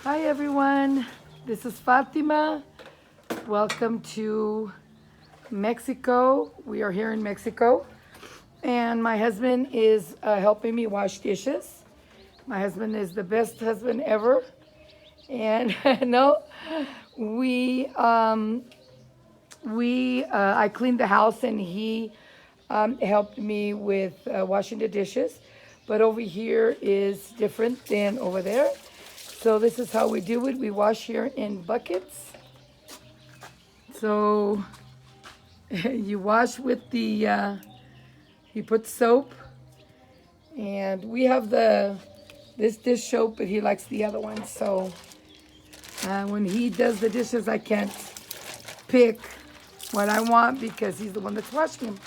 Hi everyone, this is Fatima. Welcome to Mexico. We are here in Mexico, and my husband is helping me wash dishes. My husband is the best husband ever, and no, we I cleaned the house and he helped me with washing the dishes. But over here is different than over there. So this is how we do it. We wash here in buckets. So you wash with you put soap, and we have this dish soap, but he likes the other one. So when he does the dishes, I can't pick what I want because he's the one that's washing them.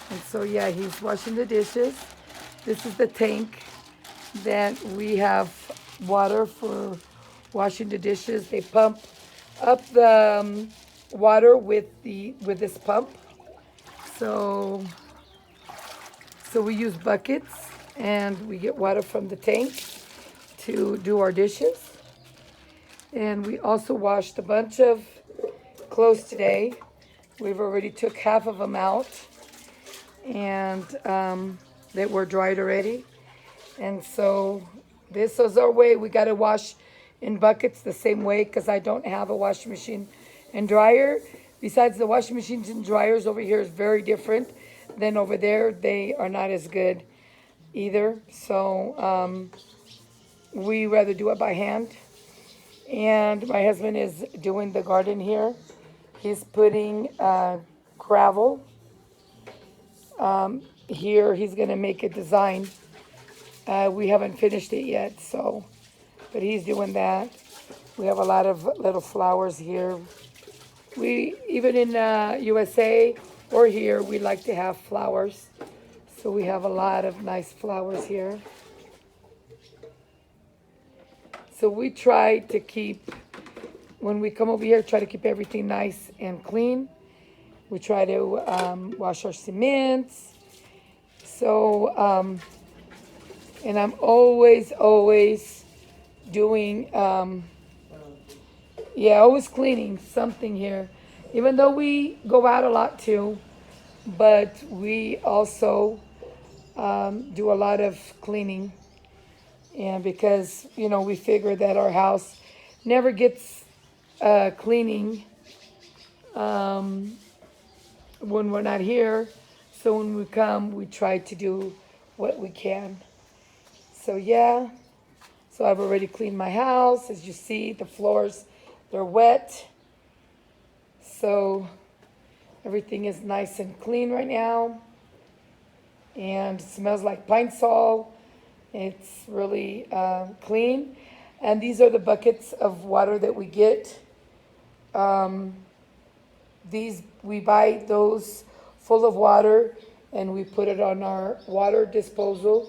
And so yeah, he's washing the dishes. This is the tank that we have water for washing the dishes. They pump up the water with this pump. So we use buckets and we get water from the tank to do our dishes. And we also washed a bunch of clothes today. We've already took half of them out, and they were dried already. And so this is our way. We got to wash in buckets the same way because I don't have a washing machine and dryer. Besides, the washing machines and dryers over here is very different than over there. They are not as good either. So we rather do it by hand. And my husband is doing the garden here. He's putting gravel. Here he's going to make a design. We haven't finished it yet, so, but he's doing that. We have a lot of little flowers here. We, even in USA or here, we like to have flowers. So we have a lot of nice flowers here. So we try to keep, when we come over here, try to keep everything nice and clean. We try to wash our cements. So, and I'm always doing, always cleaning something here. Even though we go out a lot too, but we also do a lot of cleaning. And because, we figure that our house never gets cleaning when we're not here. So when we come, we try to do what we can. So yeah, so I've already cleaned my house. As you see, the floors, they're wet. So everything is nice and clean right now. And it smells like pine sol. It's really clean. And these are the buckets of water that we get. We buy those full of water and we put it on our water disposal,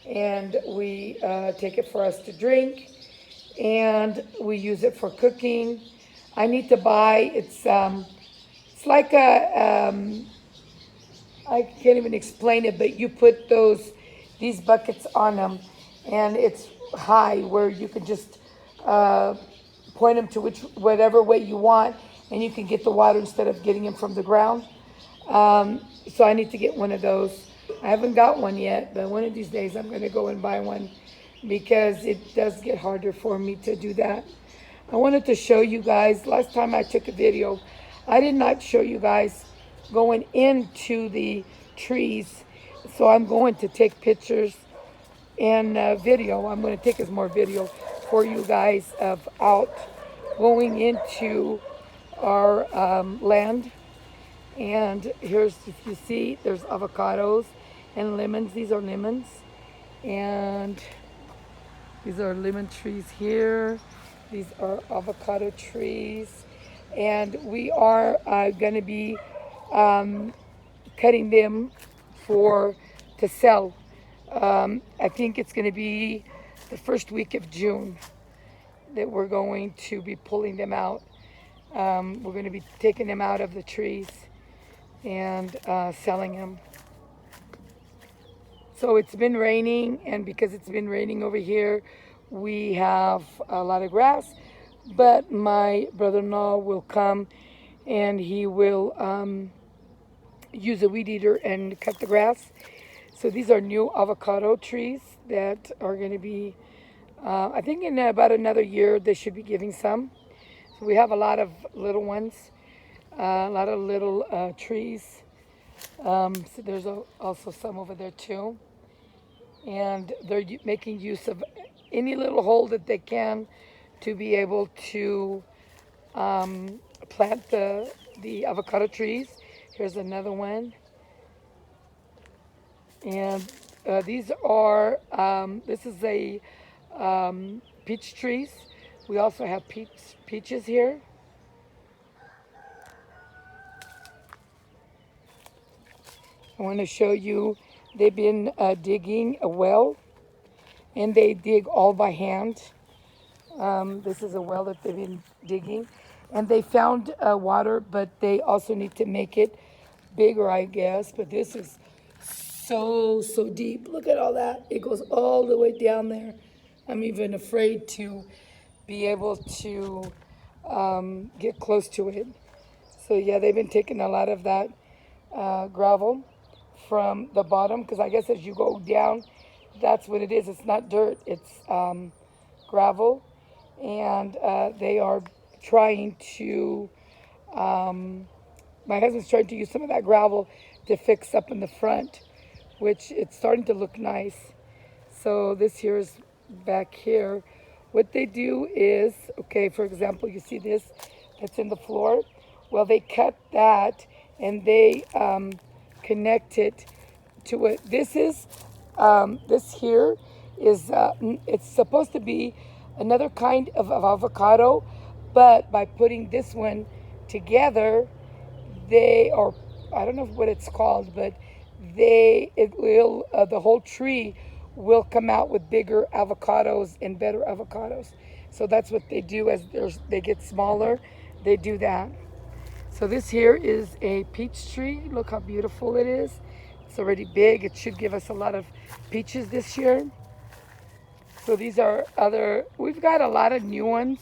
and we take it for us to drink, and we use it for cooking. I need to buy, it's like I can't even explain it, but you put these buckets on them, and it's high where you can just point them to whatever way you want, and you can get the water instead of getting them from the ground. So I need to get one of those. I haven't got one yet, but one of these days I'm going to go and buy one because it does get harder for me to do that. I wanted to show you guys, last time I took a video, I did not show you guys going into the trees. So I'm going to take pictures and video. I'm going to take as more video for you guys of out going into our land. And here's, if you see, there's avocados and lemons. These are lemons. And these are lemon trees here. These are avocado trees. And we are going to be cutting them to sell. I think it's going to be the first week of June that we're going to be pulling them out. We're going to be taking them out of the trees and selling them. So it's been raining, and because it's been raining over here, we have a lot of grass, but my brother-in-law will come and he will use a weed eater and cut the grass. So these are new avocado trees that are going to be, I think in about another year, they should be giving some. So we have a lot of little ones, a lot of little trees. So there's also some over there too. And they're making use of any little hole that they can to be able to plant the avocado trees. Here's another one. And these are, this is a peach trees. We also have peaches here. I want to show you, they've been digging a well, and they dig all by hand. This is a well that they've been digging, and they found water, but they also need to make it bigger, I guess. But this is so deep. Look at all that. It goes all the way down there. I'm even afraid to be able to get close to it. So yeah, they've been taking a lot of that gravel from the bottom, because I guess as you go down, that's what it is. It's not dirt, it's gravel. And they are trying to, my husband's trying to use some of that gravel to fix up in the front, which it's starting to look nice. So this here is back here. What they do is, okay, for example, you see this that's in the floor? Well, they cut that and they connect it to it. This is, this here is, it's supposed to be another kind of avocado, but by putting this one together, they are, I don't know what it's called, but it will, the whole tree will come out with bigger avocados and better avocados. So that's what they do as they get smaller, they do that. So this here is a peach tree. Look how beautiful it is. It's already big. It should give us a lot of peaches this year. So these are we've got a lot of new ones.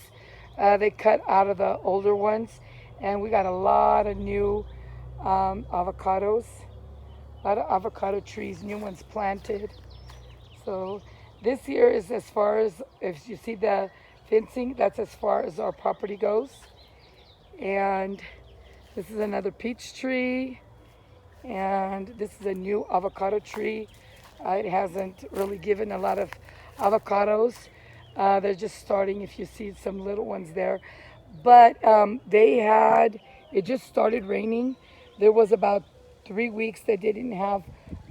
They cut out of the older ones. And we got a lot of new avocados. A lot of avocado trees, new ones planted. So this here is as far as, if you see the fencing, that's as far as our property goes. And this is another peach tree. And this is a new avocado tree. It hasn't really given a lot of avocados. They're just starting, if you see some little ones there. But it just started raining. There was about 3 weeks they didn't have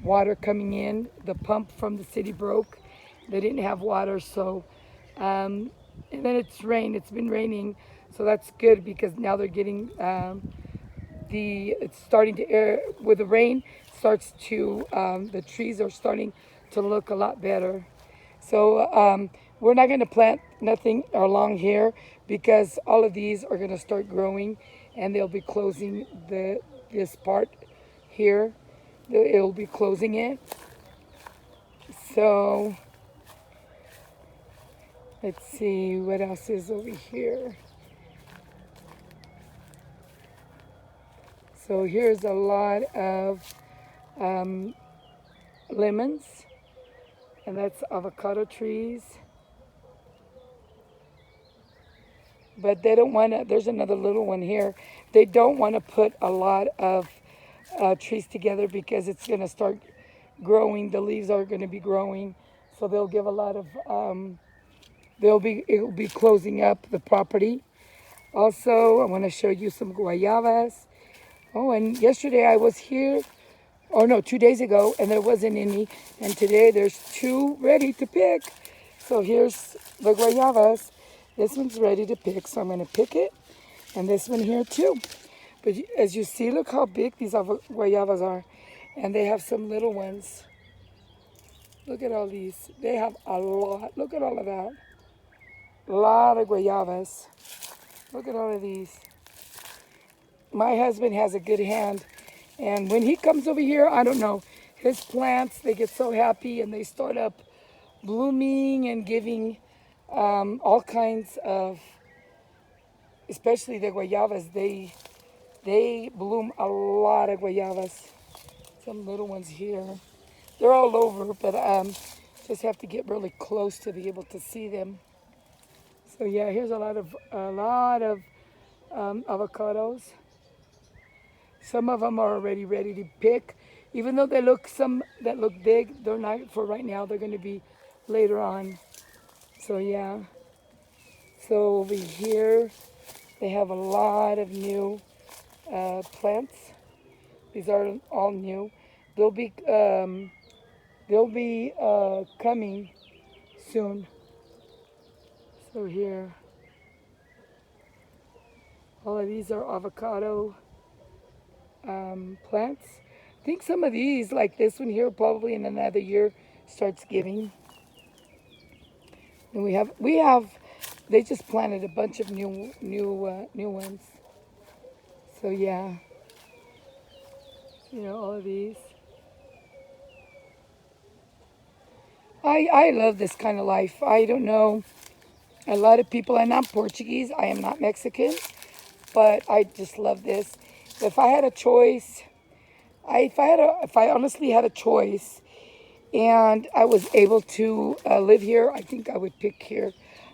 water coming in. The pump from the city broke. They didn't have water, so, and then it's rained. It's been raining, so that's good because now they're getting, it's starting to air, with the rain, starts to, the trees are starting to look a lot better. So we're not going to plant nothing along here because all of these are going to start growing and they'll be closing this part here. It'll be closing it. So let's see what else is over here. So here's a lot of lemons, and that's avocado trees. But they don't want to, there's another little one here. They don't want to put a lot of trees together because it's going to start growing. The leaves are going to be growing. So they'll give a lot of, it'll be closing up the property. Also, I want to show you some guayabas. Oh, and yesterday I was here, or no, 2 days ago, and there wasn't any. And today there's 2 ready to pick. So here's the guayabas. This one's ready to pick, so I'm going to pick it. And this one here too. But as you see, look how big these guayabas are. And they have some little ones. Look at all these. They have a lot. Look at all of that. A lot of guayabas. Look at all of these. My husband has a good hand. And when he comes over here, I don't know, his plants, they get so happy and they start up blooming and giving all kinds of, especially the guayabas. They bloom a lot of guayabas. Some little ones here. They're all over, but just have to get really close to be able to see them. So yeah, here's a lot of avocados. Some of them are already ready to pick. Even though they look some that look big, they're not for right now. They're going to be later on. So yeah. So over here, they have a lot of new plants. These are all new. They'll be um, they'll be coming soon. So here, all of these are avocado plants. I think some of these, like this one here, probably in another year starts giving. And we have they just planted a bunch of new ones. So yeah, all of these. I love this kind of life. I don't know a lot of people, and I'm Portuguese. I am not Mexican, but I just love this. If I had a choice, if I honestly had a choice, and I was able to live here, I think I would pick here.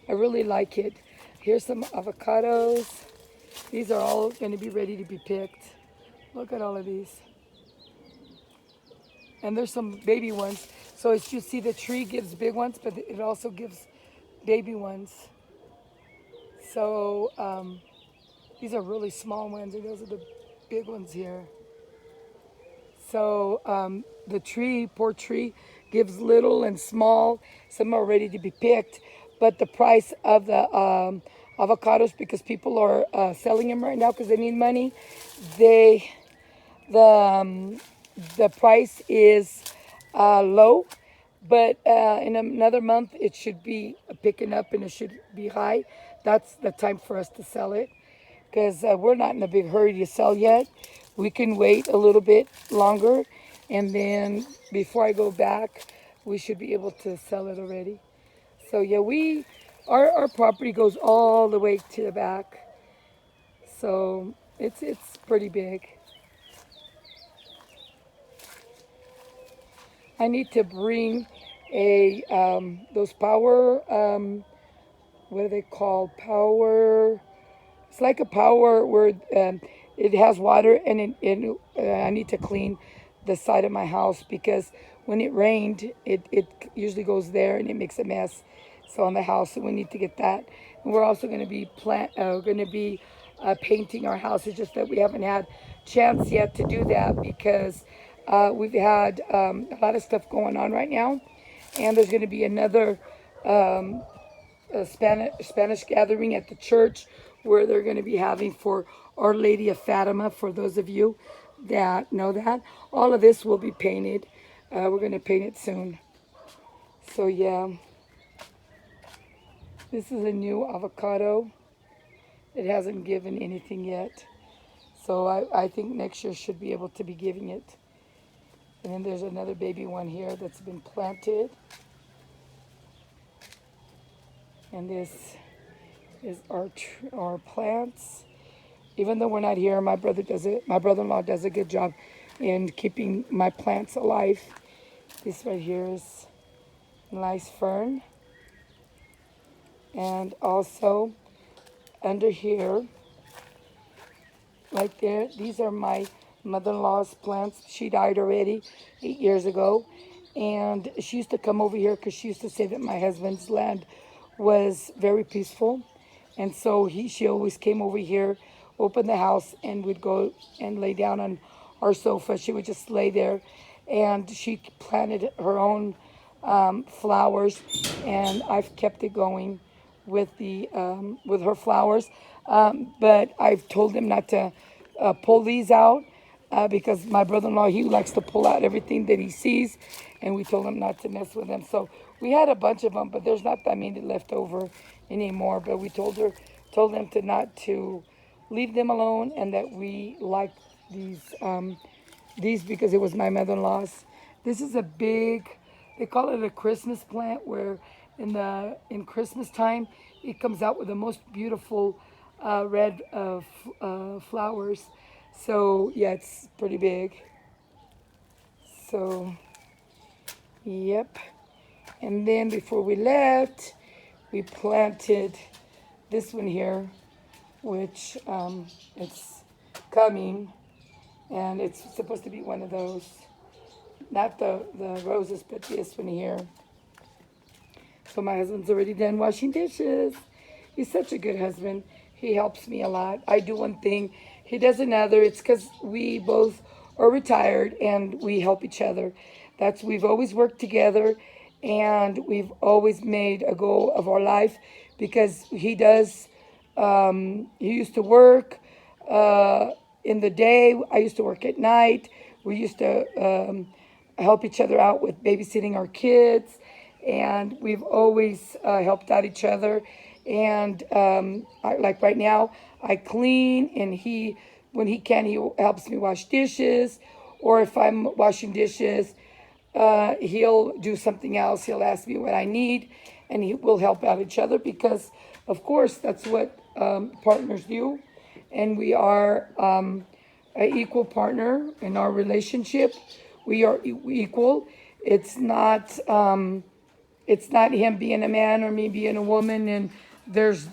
I really like it. Here's some avocados. These are all going to be ready to be picked. Look at all of these. And there's some baby ones. So as you see, the tree gives big ones, but it also gives baby ones. So these are really small ones, and those are the big ones here. So the tree, poor tree, gives little and small. Some are ready to be picked, but the price of the avocados, because people are selling them right now because they need money, they the the price is low. But in another month, it should be picking up and it should be high. That's the time for us to sell it because we're not in a big hurry to sell yet. We can wait a little bit longer, and then before I go back, we should be able to sell it already. So yeah, our property goes all the way to the back, so it's pretty big. I need to bring a those power what are they called? Power. It's like a power where it has water, and I need to clean the side of my house because when it rained, it usually goes there and it makes a mess. So on the house, so we need to get that. And we're also going to be painting our house. It's just that we haven't had chance yet to do that because we've had a lot of stuff going on right now, and there's going to be another a Spanish gathering at the church where they're going to be having for Our Lady of Fatima. For those of you that know that, all of this will be painted. We're going to paint it soon. So yeah, this is a new avocado. It hasn't given anything yet. So I think next year should be able to be giving it. And then there's another baby one here that's been planted. And this is our plants. Even though we're not here, my brother-in-law does a good job in keeping my plants alive. This right here is nice fern. And also under here, right there, these are my mother-in-law's plants. She died already 8 years ago. And she used to come over here because she used to say that my husband's land was very peaceful. And so she always came over here, opened the house, and would go and lay down on our sofa. She would just lay there. And she planted her own flowers, and I've kept it going with her flowers. But I've told him not to pull these out because my brother-in-law, he likes to pull out everything that he sees, and we told him not to mess with them. So we had a bunch of them, but there's not that many left over anymore. But we told them to not to leave them alone, and that we like these because it was my mother-in-law's. This is a big, they call it a Christmas plant, where in Christmas time, it comes out with the most beautiful red flowers. So yeah, it's pretty big. So yep. And then before we left, we planted this one here, which it's coming, and it's supposed to be one of those, not the roses, but this one here. So my husband's already done washing dishes. He's such a good husband. He helps me a lot. I do one thing, he does another. It's because we both are retired and we help each other. We've always worked together, and we've always made a goal of our life because he used to work in the day. I used to work at night. We used to help each other out with babysitting our kids, and we've always helped out each other. And like right now, I clean, and when he can, he helps me wash dishes. Or if I'm washing dishes, he'll do something else. He'll ask me what I need, and we'll help out each other because, of course, that's what partners do. And we are an equal partner in our relationship. We are equal. It's not him being a man or me being a woman, and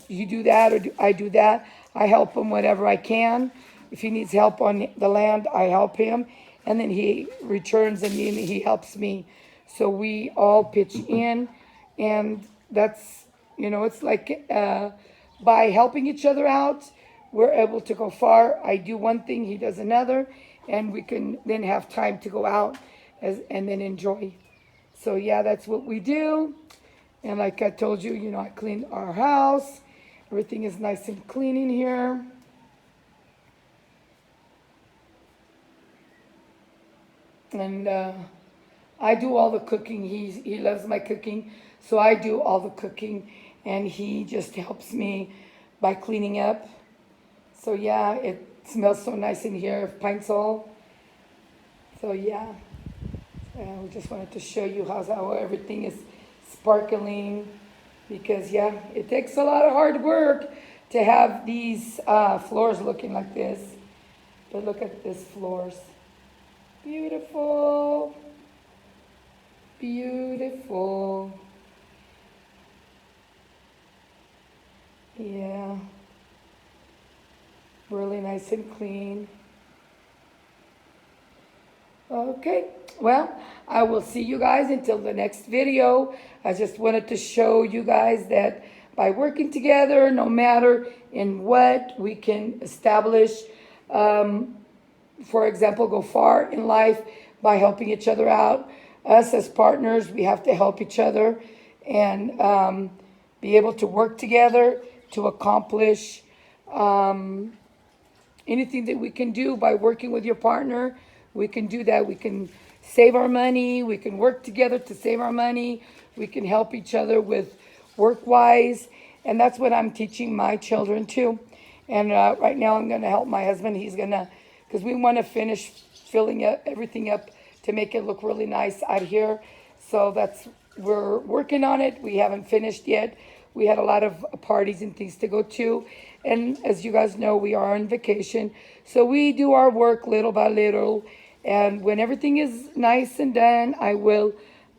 you do that or I do that. I help him whatever I can. If he needs help on the land, I help him, and then he returns and he helps me. So we all pitch in, and that's, it's like by helping each other out, we're able to go far. I do one thing, he does another, and we can then have time to go out and then enjoy. So yeah, that's what we do. And like I told you, I cleaned our house. Everything is nice and clean in here. And I do all the cooking. He loves my cooking, so I do all the cooking, and he just helps me by cleaning up. So yeah, it smells so nice in here of Pine Sol. So yeah, we just wanted to show you how everything is sparkling, because yeah, it takes a lot of hard work to have these floors looking like this. But look at this floors. Beautiful. Beautiful. Yeah. Really nice and clean. Okay, well, I will see you guys until the next video. I just wanted to show you guys that by working together, no matter in what, we can establish, for example, go far in life by helping each other out. Us as partners, we have to help each other and be able to work together to accomplish anything that we can do by working with your partner. We can do that. We can save our money. We can work together to save our money. We can help each other with work-wise. And that's what I'm teaching my children too. And right now I'm going to help my husband. He's going to, because we want to finish filling everything up to make it look really nice out here. So we're working on it. We haven't finished yet. We had a lot of parties and things to go to. And as you guys know, we are on vacation. So we do our work little by little. And when everything is nice and done, I will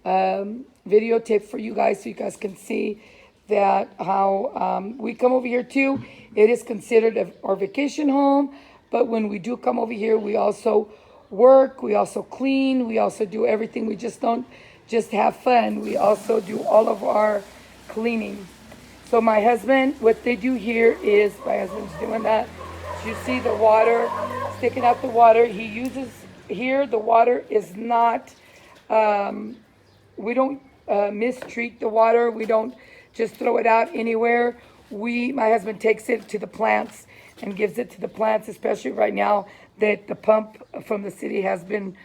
videotape for you guys so you guys can see that how we come over here too. It is considered our vacation home. But when we do come over here, we also work, we also clean, we also do everything. We just don't just have fun. We also do all of our cleaning. So my husband, what they do here is, my husband's doing that. You see the water, sticking out the water. He uses, here the water is not, we don't mistreat the water. We don't just throw it out anywhere. My husband takes it to the plants and gives it to the plants, especially right now that the pump from the city has been,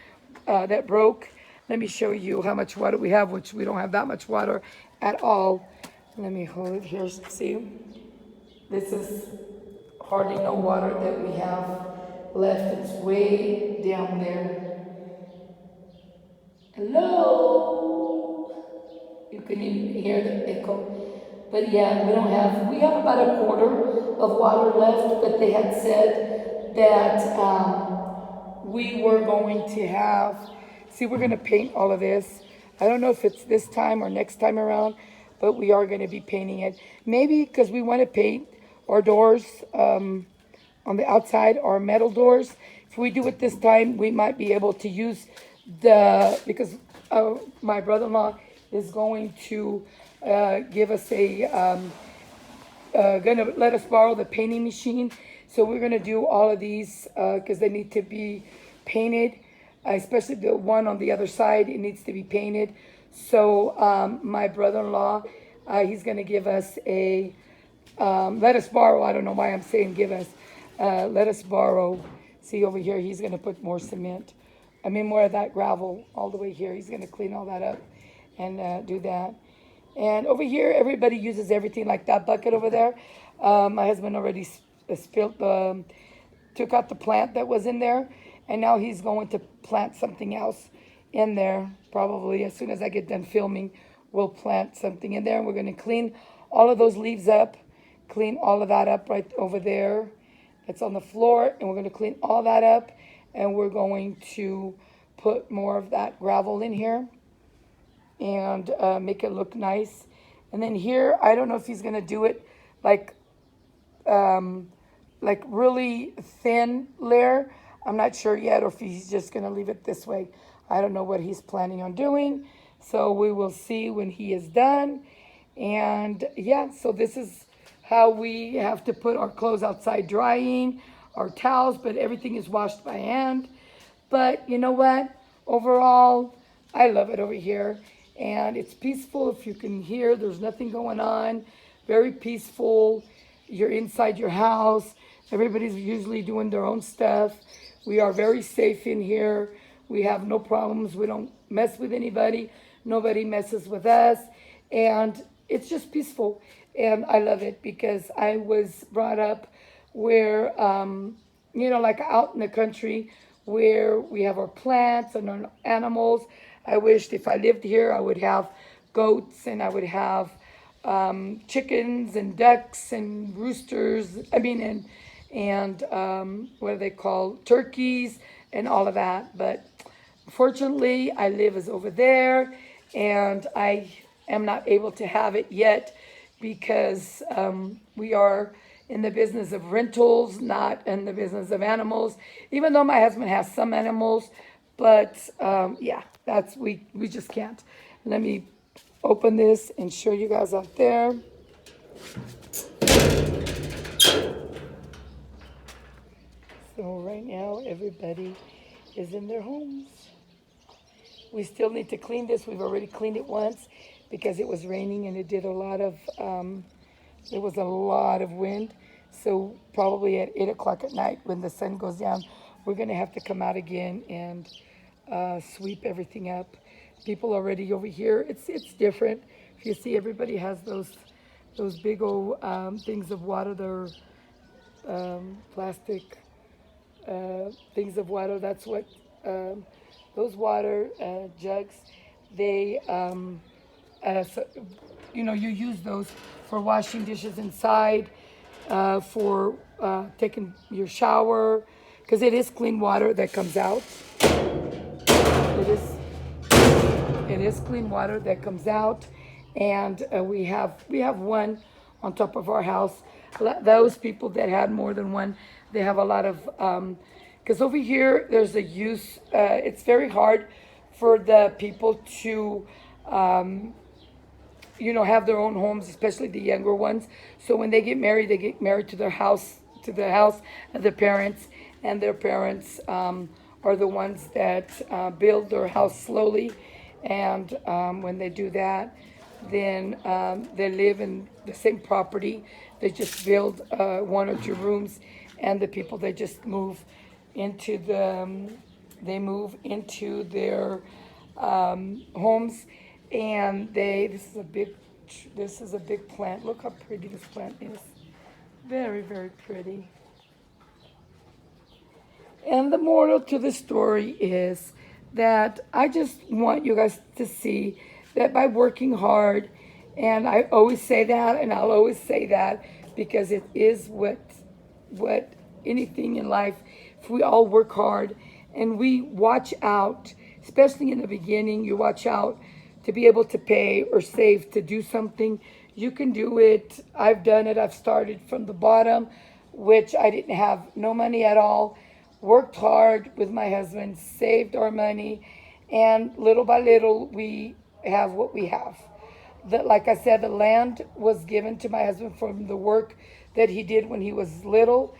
that broke. Let me show you how much water we have, which we don't have that much water at all. Let me hold it here, see? This is hardly no water that we have left. It's way down there. Hello? You can even hear the echo. But yeah, we have about a quarter of water left, but they had said that we were going to have, see, we're going to paint all of this. I don't know if it's this time or next time around, but we are going to be painting it. Maybe because we want to paint our doors on the outside, our metal doors. If we do it this time, we might be able to use because my brother-in-law is going to give us gonna let us borrow the painting machine. So we're gonna do all of these because they need to be painted, especially the one on the other side. It needs to be painted. So my brother-in-law, he's gonna give us let us borrow. I don't know why I'm saying give us. Let us borrow. See over here, he's gonna put more cement. I mean more of that gravel all the way here. He's gonna clean all that up and do that. And over here, everybody uses everything like that bucket over there. My husband already took out the plant that was in there, and now he's going to plant something else in there. Probably as soon as I get done filming, we'll plant something in there, and we're going to clean all of those leaves up, clean all of that up right over there. It's on the floor, and we're going to clean all that up, and we're going to put more of that gravel in here and make it look nice. And then here, I don't know if he's gonna do it like really thin layer. I'm not sure yet, or if he's just gonna leave it this way. I don't know what he's planning on doing. So we will see when he is done. And yeah, so this is how we have to put our clothes outside drying, our towels, but everything is washed by hand. But you know what? Overall, I love it over here. And it's peaceful. If you can hear, there's nothing going on. Very peaceful. You're inside your house. Everybody's usually doing their own stuff. We are very safe in here. We have no problems. We don't mess with anybody. Nobody messes with us. And it's just peaceful. And I love it because I was brought up where, like out in the country where we have our plants and our animals. I wished if I lived here, I would have goats and I would have chickens and ducks and roosters. And what do they call turkeys and all of that. But fortunately, I live is over there, and I am not able to have it yet because we are in the business of rentals, not in the business of animals. Even though my husband has some animals, but yeah, we just can't. Let me open this and show you guys out there. So right now, everybody is in their homes. We still need to clean this. We've already cleaned it once because it was raining and it did a lot of, there was a lot of wind. So probably at 8 o'clock at night when the sun goes down, we're gonna have to come out again and sweep everything up. People already over here, it's different. If you see, everybody has those big old things of water. They're plastic things of water. That's what those water jugs. They, you use those for washing dishes inside, for taking your shower, because it is clean water that comes out. It is clean water that comes out, and we have one on top of our house. Those people that had more than one, they have a lot of because over here there's a use. It's very hard for the people to have their own homes, especially the younger ones. So when they get married to their house, to the house of their parents, and their parents are the ones that build their house slowly. And when they do that, then they live in the same property. They just build 1 or 2 rooms, and the people, they just move into their homes. And this is a big plant. Look how pretty this plant is. Very, very pretty. And the moral to the story is that I just want you guys to see that by working hard, and I always say that, and I'll always say that because it is what anything in life, if we all work hard and we watch out, especially in the beginning, you watch out to be able to pay or save to do something, you can do it. I've done it. I've started from the bottom, which I didn't have no money at all, worked hard with my husband, saved our money, and little by little we have what we have. That, like I said, the land was given to my husband from the work that he did when he was little.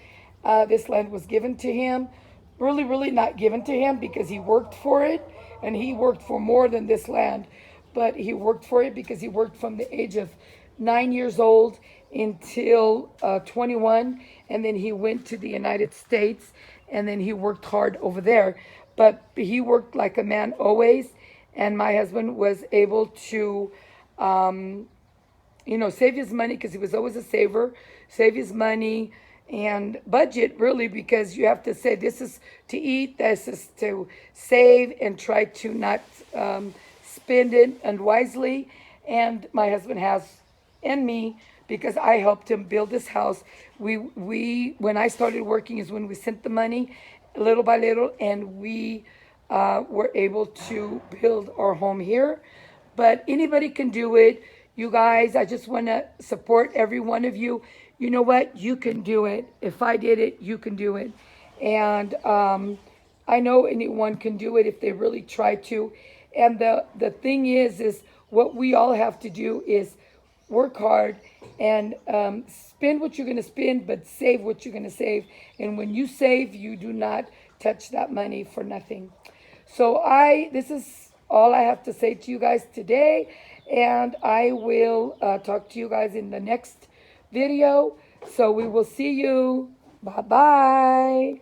This land was given to him, really not given to him because he worked for it, and he worked for more than this land, but he worked for it because he worked from the age of 9 years old until 21, and then he went to the United States, and then he worked hard over there. But he worked like a man always, and my husband was able to save his money because he was always a saver, save his money and budget really, because you have to say this is to eat, this is to save, and try to not spend it unwisely. And my husband has, and me, because I helped him build this house. We when I started working is when we sent the money little by little, and we were able to build our home here. But anybody can do it. You guys, I just want to support every one of you. You know what? You can do it. If I did it, you can do it. And I know anyone can do it if they really try to. And the thing is what we all have to do is work hard and spend what you're going to spend, but save what you're going to save. And when you save, you do not touch that money for nothing. So this is all I have to say to you guys today. And I will talk to you guys in the next video. So we will see you. Bye-bye.